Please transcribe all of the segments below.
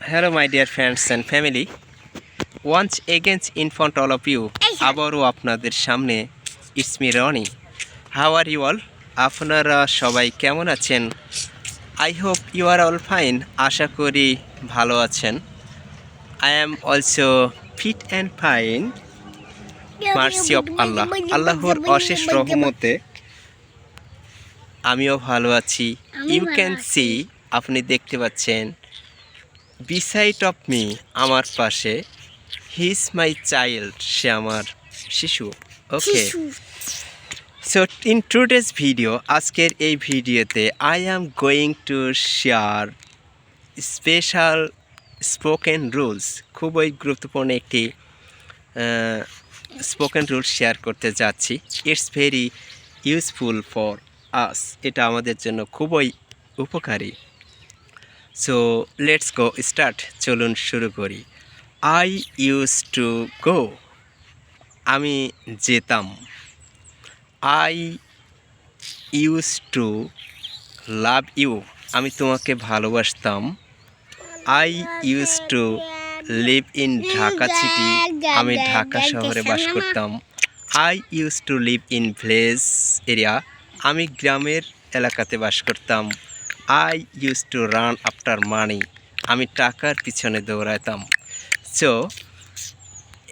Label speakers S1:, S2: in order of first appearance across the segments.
S1: Hello, my dear friends and family. Once again in front all of you, আবারও আপনাদের সামনে it's me Roni. How are you all? আপনারা সবাই কেমন আছেন? I hope you are all fine. আশা করি ভালো আছেন। I am also fit and fine. Mercy of Allah, আল্লাহর অশেষ রহমতে আমিও ভালো আছি। ইউ ক্যান সি, আপনি দেখতে পাচ্ছেন, বিসাইড অফ মি, আমার পাশে, হি ইজ মাই চাইল্ড, সে আমার শিশু। ওকে, সো ইন টুডেজ ভিডিও, আজকের এই ভিডিওতে I am going to share special spoken rules. খুবই গুরুত্বপূর্ণ একটি স্পোকেন রুলস শেয়ার করতে যাচ্ছি। It's very useful for us, এটা আমাদের জন্য খুবই উপকারী। সো লেটস গো স্টার্ট, চলুন শুরু করি। আই ইউজ টু গো, আমি যেতাম। I use to love you, আমি তোমাকে ভালোবাসতাম। I use to live in Dhaka city, আমি ঢাকা শহরে বাস করতাম। I use to live in village area, আমি গ্রামের এলাকাতে বাস করতাম। I use to run after money, আমি টাকার পিছনে দৌড়াতাম। সো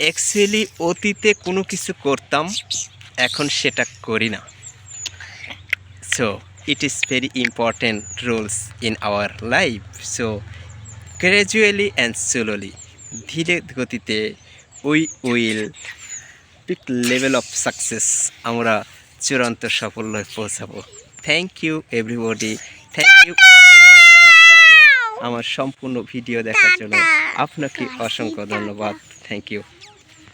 S1: অ্যাকচুয়ালি অতীতে কোনো কিছু করতাম, এখন সেটা করি না। So it is very important rules in our life. So gradually and slowly, ধীরে গতিতে we will pick level of success, আমরা চূড়ান্ত সাফল্যে পৌঁছাবো। Thank you everybody, thank you আমার সম্পূর্ণ ভিডিও দেখার জন্য আপনাকে অসংখ্য ধন্যবাদ। Thank you.